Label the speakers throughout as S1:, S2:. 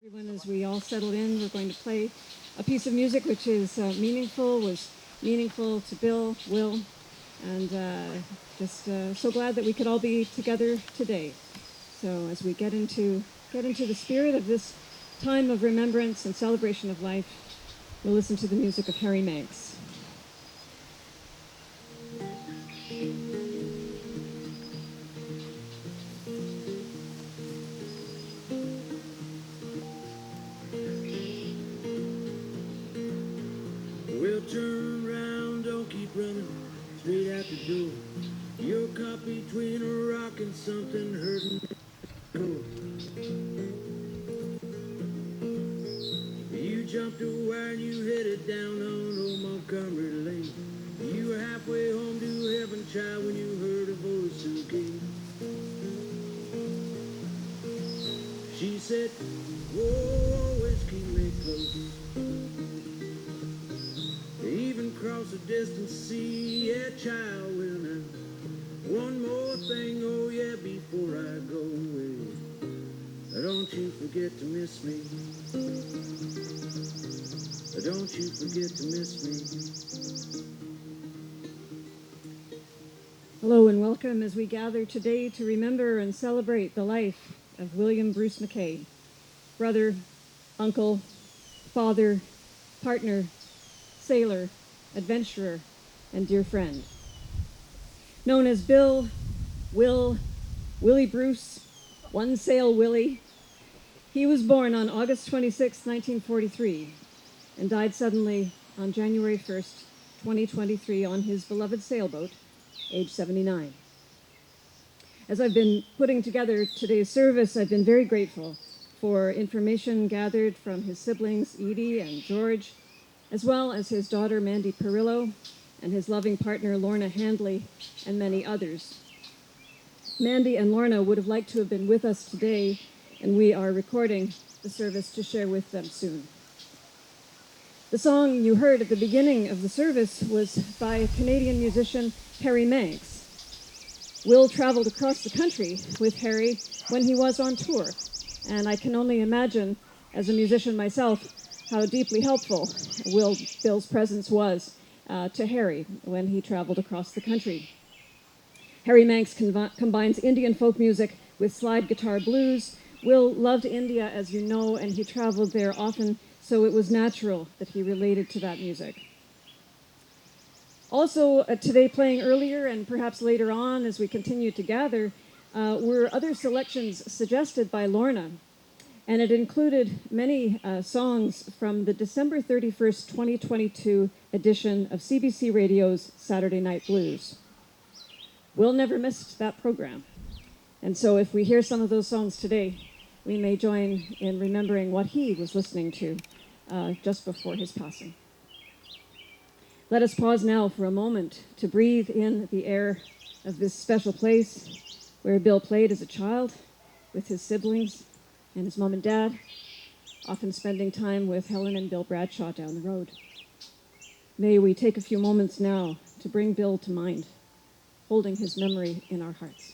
S1: Everyone, as we all settle in, we're going to play a piece of music which is was meaningful to Bill, Will, and just so glad that we could all be together today. So as we get into the spirit of this time of remembrance and celebration of life, we'll listen to the music of Harry Manx.
S2: Well, turn around, don't keep running straight out the door. You're caught between a rock and something hurting. You jumped a wire and you headed down on old Montgomery Lane. You were halfway home to heaven, child, when you heard a voice who came. She said, whoa, always keep me close. Even cross a distant sea, yeah, child, well now. One more thing, oh yeah, before I go away. Don't you forget to miss me. Don't you forget to miss me.
S1: Hello and welcome as we gather today to remember and celebrate the life of William Bruce McKay, brother, uncle, father, partner, sailor, adventurer, and dear friend. Known as Bill, Will, Willie Bruce, One Sail Willie, he was born on August 26, 1943, and died suddenly on January 1st, 2023 on his beloved sailboat, age 79. As I've been putting together today's service, I've been very grateful for information gathered from his siblings, Edie and George, as well as his daughter, Mandy Perillo, and his loving partner, Lorna Handley, and many others. Mandy and Lorna would have liked to have been with us today, and we are recording the service to share with them soon. The song you heard at the beginning of the service was by Canadian musician Harry Manx. Will traveled across the country with Harry when he was on tour, and I can only imagine, as a musician myself, how deeply helpful Bill's presence was to Harry when he traveled across the country. Harry Manx combines Indian folk music with slide guitar blues. Will loved India, as you know, and he traveled there often, so it was natural that he related to that music. Also, today playing earlier and perhaps later on as we continue to gather, were other selections suggested by Lorna, and it included many songs from the December 31st, 2022 edition of CBC Radio's Saturday Night Blues. Will never missed that program, and so if we hear some of those songs today, we may join in remembering what he was listening to just before his passing. Let us pause now for a moment to breathe in the air of this special place where Bill played as a child with his siblings and his mom and dad, often spending time with Helen and Bill Bradshaw down the road. May we take a few moments now to bring Bill to mind, holding his memory in our hearts.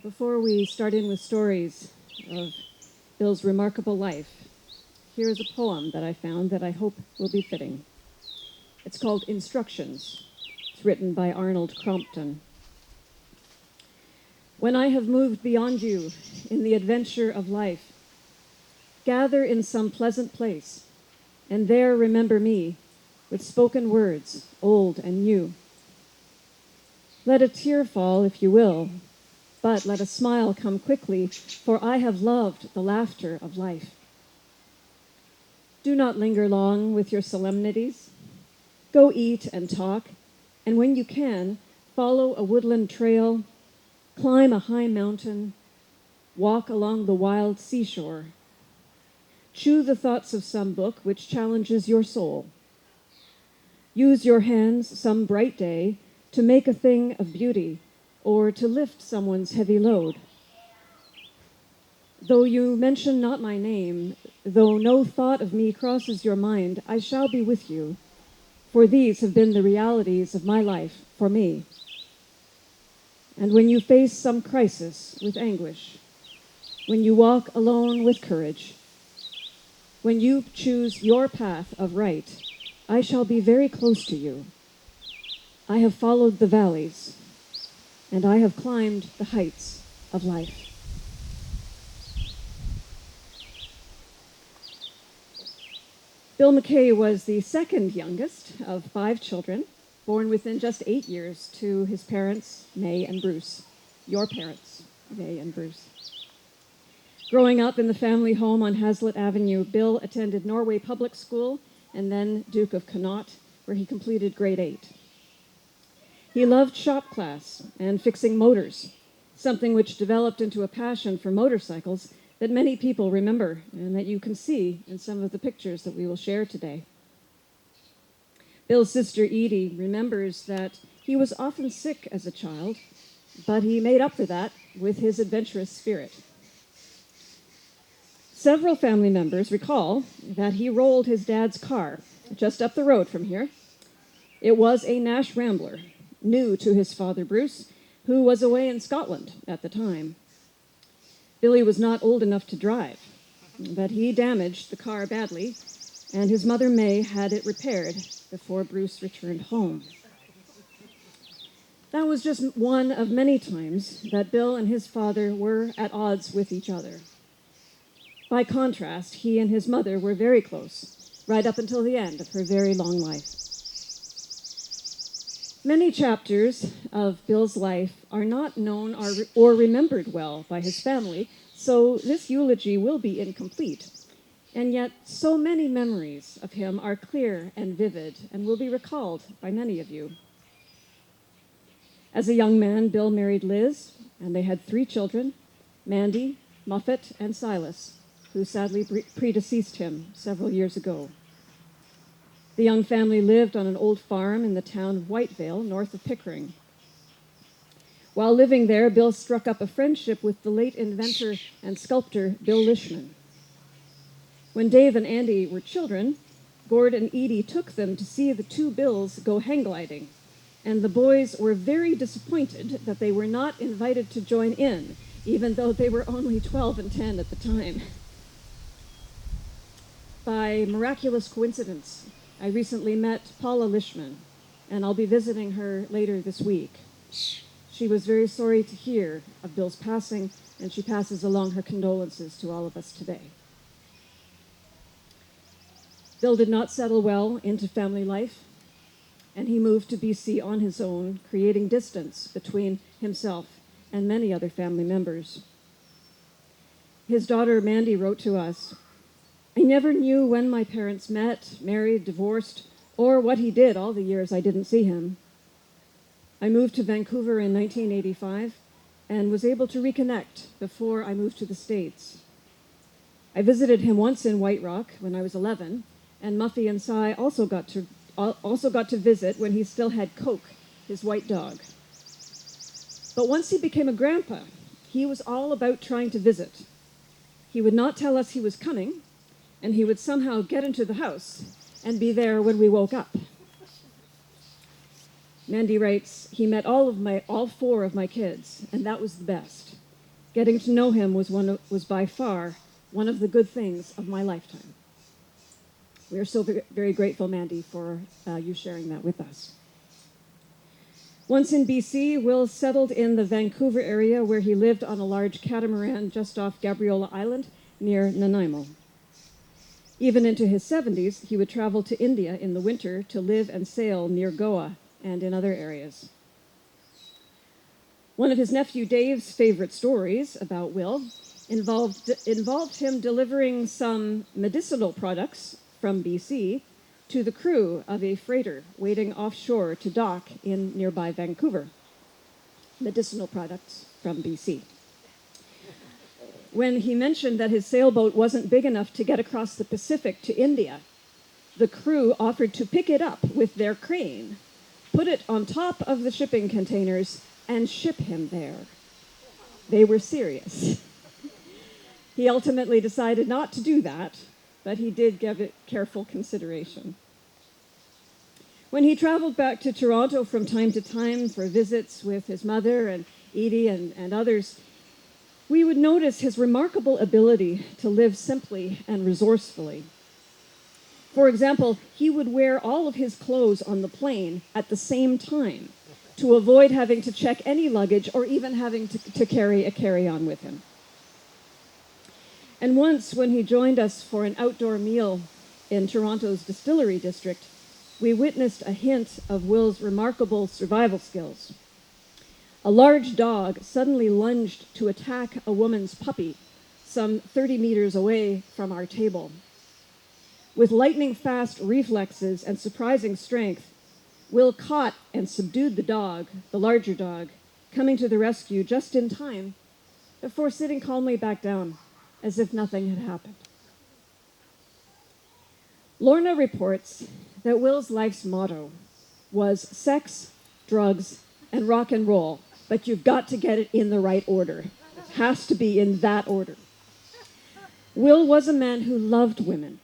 S1: Before we start in with stories of Bill's remarkable life, here is a poem that I found that I hope will be fitting. It's called Instructions. It's written by Arnold Crompton. When I have moved beyond you in the adventure of life, gather in some pleasant place, and there remember me with spoken words, old and new. Let a tear fall if you will, but let a smile come quickly, for I have loved the laughter of life. Do not linger long with your solemnities. Go eat and talk, and when you can, follow a woodland trail, climb a high mountain, walk along the wild seashore. Chew the thoughts of some book which challenges your soul. Use your hands some bright day to make a thing of beauty, or to lift someone's heavy load. Though you mention not my name, though no thought of me crosses your mind, I shall be with you, for these have been the realities of my life for me. And when you face some crisis with anguish, when you walk alone with courage, when you choose your path of right, I shall be very close to you. I have followed the valleys, and I have climbed the heights of life. Bill McKay was the second youngest of 5 children, born within just 8 years to his parents, May and Bruce. Your parents, May and Bruce. Growing up in the family home on Hazlitt Avenue, Bill attended Norway Public School and then Duke of Connaught, where he completed grade 8. He loved shop class and fixing motors, something which developed into a passion for motorcycles that many people remember and that you can see in some of the pictures that we will share today. Bill's sister Edie remembers that he was often sick as a child, but he made up for that with his adventurous spirit. Several family members recall that he rolled his dad's car just up the road from here. It was a Nash Rambler, new to his father Bruce, who was away in Scotland at the time. Billy was not old enough to drive, but he damaged the car badly, and his mother May had it repaired before Bruce returned home. That was just one of many times that Bill and his father were at odds with each other. By contrast, he and his mother were very close, right up until the end of her very long life. Many chapters of Bill's life are not known or remembered well by his family, so this eulogy will be incomplete. And yet, so many memories of him are clear and vivid and will be recalled by many of you. As a young man, Bill married Liz, and they had 3 children, Mandy, Muffet, and Silas, who sadly predeceased him several years ago. The young family lived on an old farm in the town of Whitevale, north of Pickering. While living there, Bill struck up a friendship with the late inventor and sculptor Bill Lishman. When Dave and Andy were children, Gord and Edie took them to see the 2 Bills go hang gliding, and the boys were very disappointed that they were not invited to join in, even though they were only 12 and 10 at the time. By miraculous coincidence, I recently met Paula Lishman, and I'll be visiting her later this week. She was very sorry to hear of Bill's passing, and she passes along her condolences to all of us today. Bill did not settle well into family life, and he moved to BC on his own, creating distance between himself and many other family members. His daughter Mandy wrote to us, "I never knew when my parents met, married, divorced, or what he did all the years I didn't see him. I moved to Vancouver in 1985 and was able to reconnect before I moved to the States. I visited him once in White Rock when I was 11, and Muffy and Cy also got to visit when he still had Coke, his white dog. But once he became a grandpa, he was all about trying to visit. He would not tell us he was coming, and he would somehow get into the house and be there when we woke up." Mandy writes, "He met all 4 of my kids, and that was the best. Getting to know him was by far one of the good things of my lifetime." We are so very grateful, Mandy, for you sharing that with us. Once in BC, Will settled in the Vancouver area where he lived on a large catamaran just off Gabriola Island near Nanaimo. Even into his 70s, he would travel to India in the winter to live and sail near Goa and in other areas. One of his nephew Dave's favorite stories about Will involved him delivering some medicinal products from BC to the crew of a freighter waiting offshore to dock in nearby Vancouver. Medicinal products from BC. When he mentioned that his sailboat wasn't big enough to get across the Pacific to India, the crew offered to pick it up with their crane, put it on top of the shipping containers, and ship him there. They were serious. He ultimately decided not to do that, but he did give it careful consideration. When he traveled back to Toronto from time to time for visits with his mother and Edie and others, we would notice his remarkable ability to live simply and resourcefully. For example, he would wear all of his clothes on the plane at the same time to avoid having to check any luggage or even having to carry a carry-on with him. And once, when he joined us for an outdoor meal in Toronto's distillery district, we witnessed a hint of Will's remarkable survival skills. A large dog suddenly lunged to attack a woman's puppy some 30 meters away from our table. With lightning-fast reflexes and surprising strength, Will caught and subdued the dog, the larger dog, coming to the rescue just in time before sitting calmly back down as if nothing had happened. Lorna reports that Will's life's motto was sex, drugs, and rock and roll, but you've got to get it in the right order. It has to be in that order. Will was a man who loved women,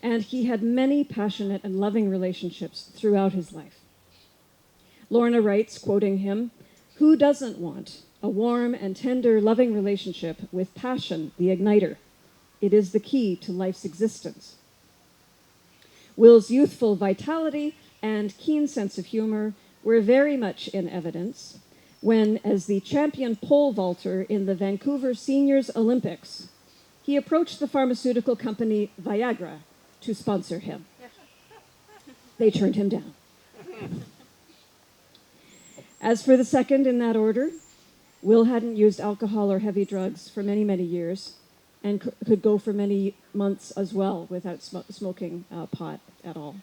S1: and he had many passionate and loving relationships throughout his life. Lorna writes, quoting him, "Who doesn't want a warm and tender, loving relationship with passion, the igniter? It is the key to life's existence." Will's youthful vitality and keen sense of humor were very much in evidence when, as the champion pole vaulter in the Vancouver Seniors Olympics, he approached the pharmaceutical company Viagra to sponsor him. They turned him down. As for the second in that order, Will hadn't used alcohol or heavy drugs for many, many years, and could go for many months as well without smoking pot at all.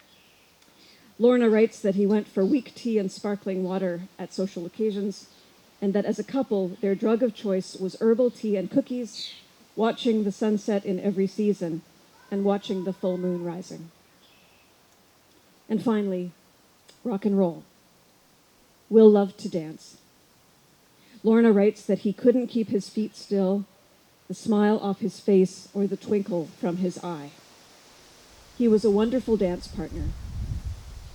S1: Lorna writes that he went for weak tea and sparkling water at social occasions, and that as a couple, their drug of choice was herbal tea and cookies, watching the sunset in every season, and watching the full moon rising. And finally, rock and roll. Will loved to dance. Lorna writes that he couldn't keep his feet still, the smile off his face, or the twinkle from his eye. He was a wonderful dance partner.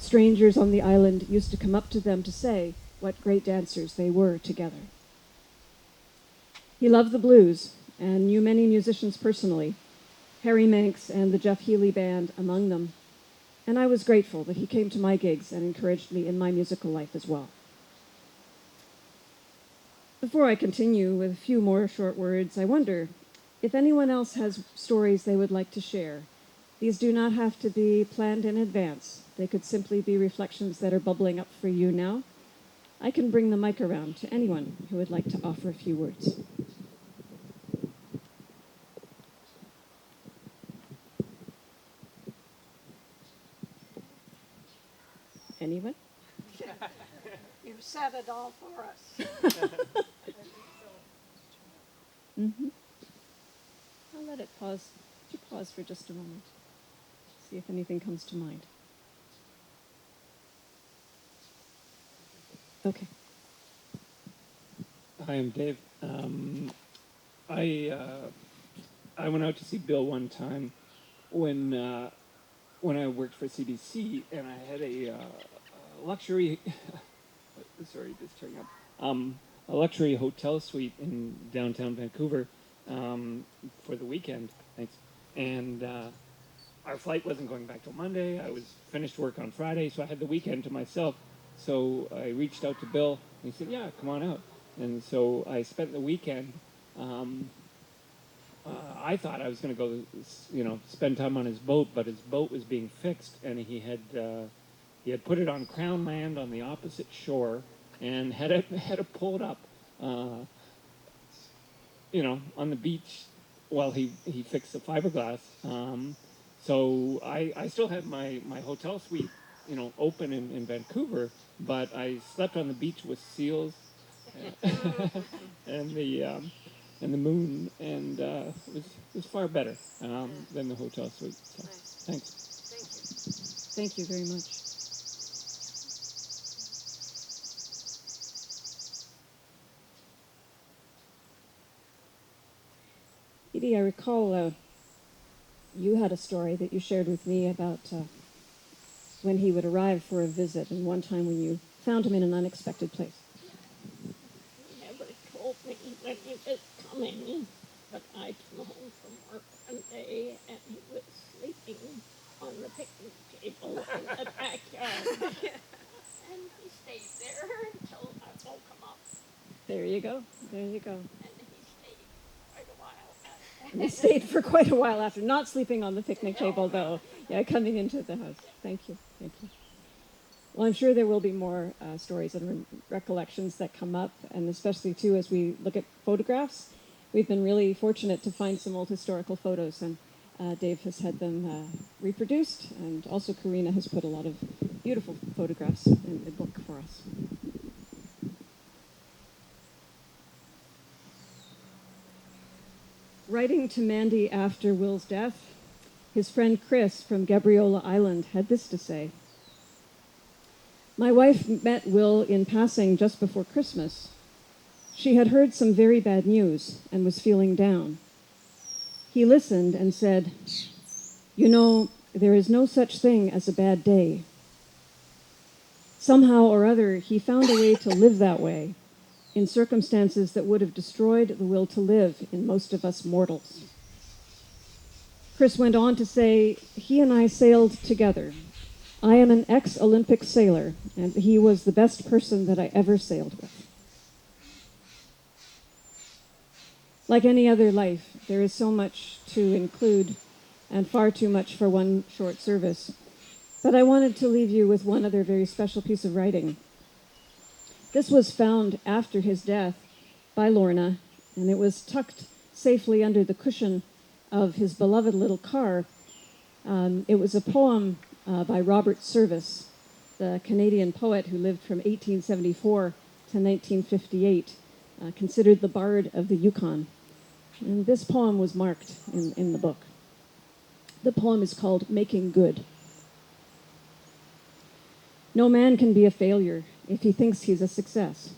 S1: Strangers on the island used to come up to them to say what great dancers they were together. He loved the blues and knew many musicians personally, Harry Manx and the Jeff Healey Band among them, and I was grateful that he came to my gigs and encouraged me in my musical life as well. Before I continue with a few more short words, I wonder if anyone else has stories they would like to share. These do not have to be planned in advance. They could simply be reflections that are bubbling up for you now. I can bring the mic around to anyone who would like to offer a few words. Anyone?
S3: You've said it all for us.
S1: Mm-hmm. I'll let it pause. Would you pause for just a moment? See if anything comes to mind. Okay.
S4: Hi, I'm Dave. I went out to see Bill one time when I worked for CBC, and I had a luxury. Sorry, just turning up. A luxury hotel suite in downtown Vancouver for the weekend. Thanks. And our flight wasn't going back till Monday. I was finished work on Friday, so I had the weekend to myself. So I reached out to Bill, and he said, "Yeah, come on out." And so I spent the weekend. I thought I was going to go, spend time on his boat, but his boat was being fixed, and he had put it on Crown land on the opposite shore, and had it pulled up, on the beach while he fixed the fiberglass. So I still had my hotel suite, open in Vancouver, but I slept on the beach with seals and the moon, and it was far better than the hotel suite. So, thanks.
S1: Thank you very much. Edie, I recall you had a story that you shared with me about when he would arrive for a visit, and one time when you found him in an unexpected place.
S3: He never told me when he was coming, but I came home from work one day and he was sleeping on the picnic table in the backyard. And he stayed there until I woke him up,
S1: There you go. There you go.
S3: and he stayed quite a while after.
S1: And he stayed for quite a while after, not sleeping on the picnic table, though. Yeah, coming into the house. Thank you. Thank you. Well, I'm sure there will be more stories and recollections that come up, and especially, too, as we look at photographs. We've been really fortunate to find some old historical photos, and Dave has had them reproduced, and also Karina has put a lot of beautiful photographs in the book for us. Writing to Mandy after Will's death, his friend Chris from Gabriola Island had this to say. My wife met Will in passing just before Christmas. She had heard some very bad news and was feeling down. He listened and said, "You know, there is no such thing as a bad day." Somehow or other, he found a way to live that way, in circumstances that would have destroyed the will to live in most of us mortals. Chris went on to say, he and I sailed together. I am an ex-Olympic sailor, and he was the best person that I ever sailed with. Like any other life, there is so much to include, and far too much for one short service. But I wanted to leave you with one other very special piece of writing. This was found after his death by Lorna, and it was tucked safely under the cushion of his beloved little car. It was a poem by Robert Service, the Canadian poet who lived from 1874 to 1958, considered the bard of the Yukon. And this poem was marked in the book. The poem is called Making Good. No man can be a failure if he thinks he's a success.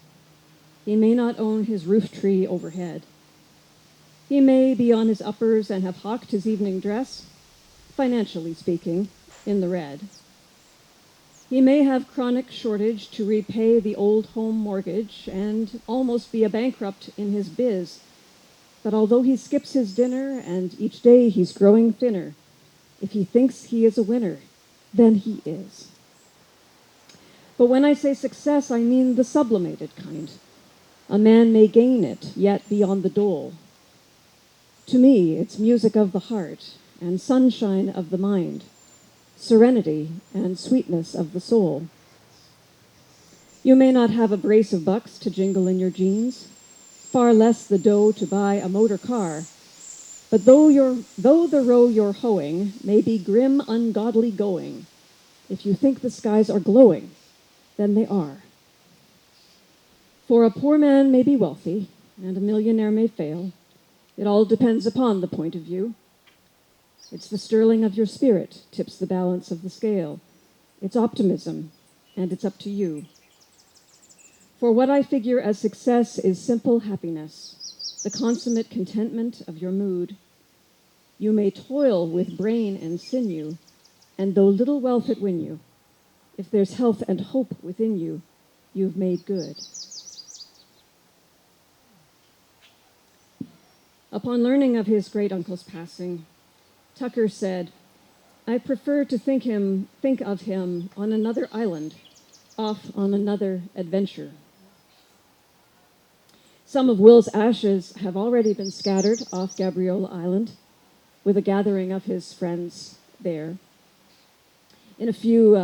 S1: He may not own his roof tree overhead. He may be on his uppers and have hawked his evening dress, financially speaking, in the red. He may have chronic shortage to repay the old home mortgage and almost be a bankrupt in his biz. But although he skips his dinner and each day he's growing thinner, if he thinks he is a winner, then he is. But when I say success, I mean the sublimated kind. A man may gain it, yet be on the dole. To me, it's music of the heart and sunshine of the mind, serenity and sweetness of the soul. You may not have a brace of bucks to jingle in your jeans, far less the dough to buy a motor car, but though the row you're hoeing may be grim, ungodly going, if you think the skies are glowing, then they are. For a poor man may be wealthy, and a millionaire may fail. It all depends upon the point of view. It's the sterling of your spirit tips the balance of the scale. It's optimism, and it's up to you. For what I figure as success is simple happiness, the consummate contentment of your mood. You may toil with brain and sinew, and though little wealth it win you, if there's health and hope within you, you've made good. Upon learning of his great-uncle's passing, Tucker said, I prefer to think of him on another island, off on another adventure. Some of Will's ashes have already been scattered off Gabriola Island, with a gathering of his friends there. In a few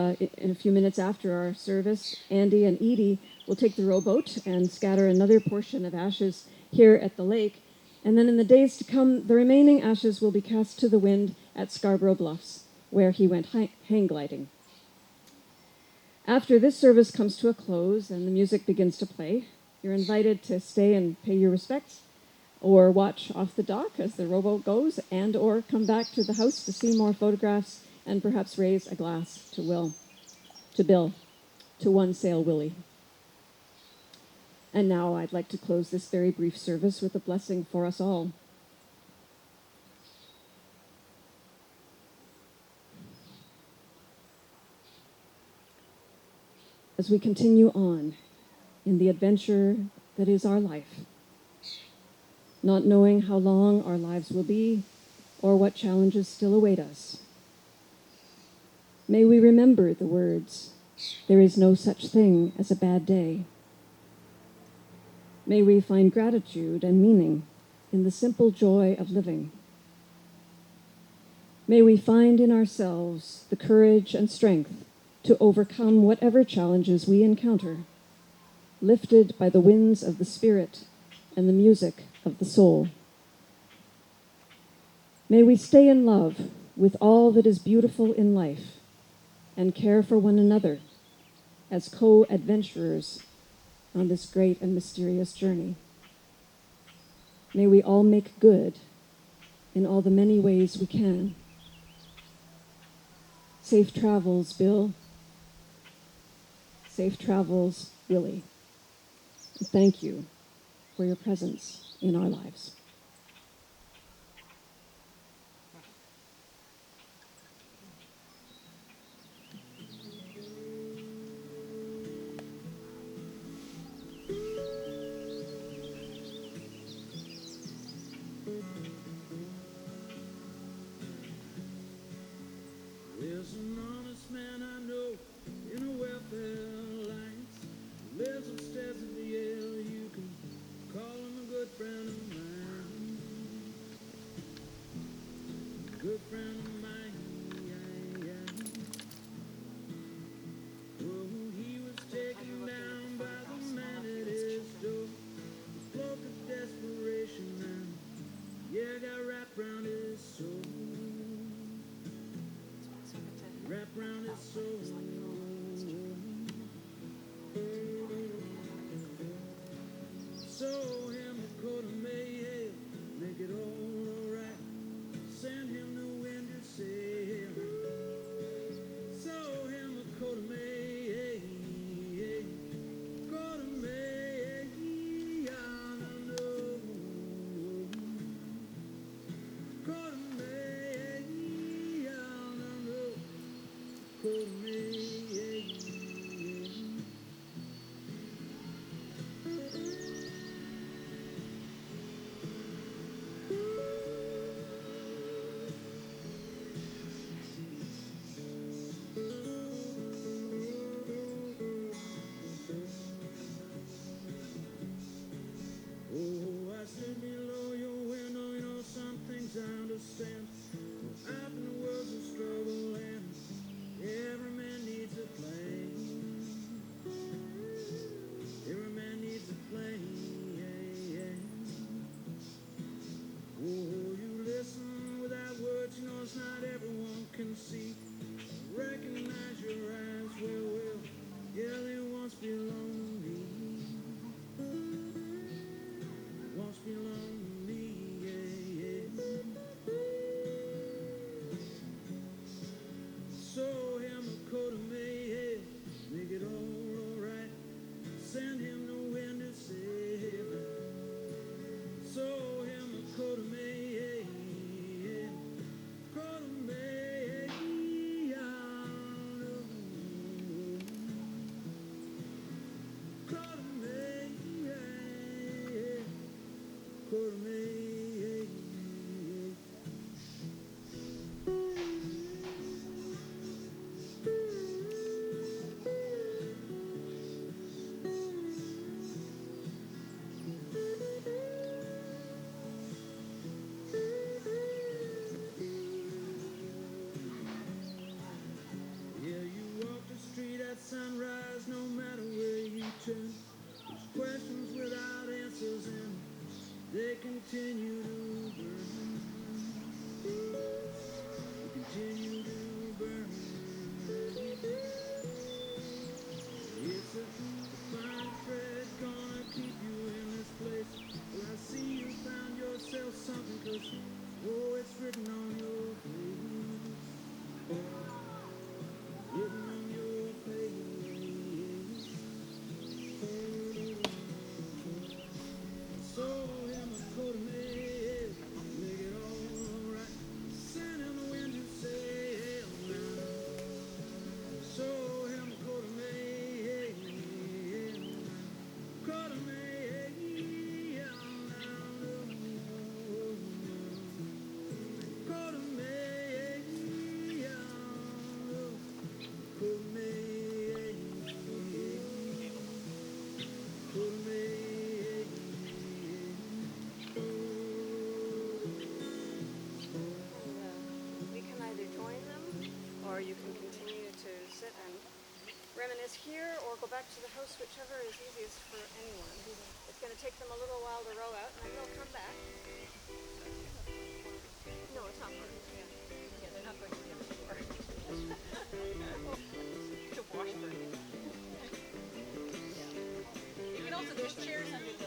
S1: minutes after our service, Andy and Edie will take the rowboat and scatter another portion of ashes here at the lake, and then in the days to come, the remaining ashes will be cast to the wind at Scarborough Bluffs, where he went hang gliding. After this service comes to a close and the music begins to play, you're invited to stay and pay your respects, or watch off the dock as the rowboat goes, and or come back to the house to see more photographs and perhaps raise a glass to Bill, to One Sail Willie. And now I'd like to close this very brief service with a blessing for us all. as we continue on in the adventure that is our life, not knowing how long our lives will be or what challenges still await us. May we remember the words, "There is no such thing as a bad day." May we find gratitude and meaning in the simple joy of living. May we find in ourselves the courage and strength to overcome whatever challenges we encounter, lifted by the winds of the Spirit and the music of the soul. May we stay in love with all that is beautiful in life and care for one another as co-adventurers on this great and mysterious journey. May we all make good in all the many ways we can. Safe travels, Bill. Safe travels, Willie. And thank you for your presence in our lives.
S2: There's an honest man I know in a welfare alliance. Lives upstairs in the air. You can call him a good friend of mine. Good friend of mine. Yeah, yeah. Oh, he was taken down by the man at his door. The cloak of desperation and yeah, got wrapped around his soul. Wrapped around his soul. So him a coat of May, make it all alright. Send him the wind to sail. So him a coat of May, coat of May, I don't know. Coat of May, I don't know. Coat of May. Oh, I said below your window, you know some things I understand. Out in the world's a struggle and every man needs a plane. Every man needs a plane. Oh, you listen without words, you know it's not everyone can see. Recognize your eyes, well, yeah, they once belonged to me. Once belonged to me, yeah. So him a coat of May, make it all alright. Send him the wind to sail. So him a coat of May, coat of May, I know. Coat of May, coat of May. Yeah, you walk the street at sunrise, no matter where you turn. There's questions without answers, and they continue to burn. They continue to burn. It's a fine thread gonna keep you in this place. Well, I see you found yourself something, 'cause oh, it's written on your face. Written on your face. So him a coat of May.
S1: go back to the house, whichever is easiest for anyone. It's going to take them a little while to row out, and then they'll come back. No, it's not part of it. Yeah, they're not going to the other door. To Washburn. Yeah. You can also, there's chairs under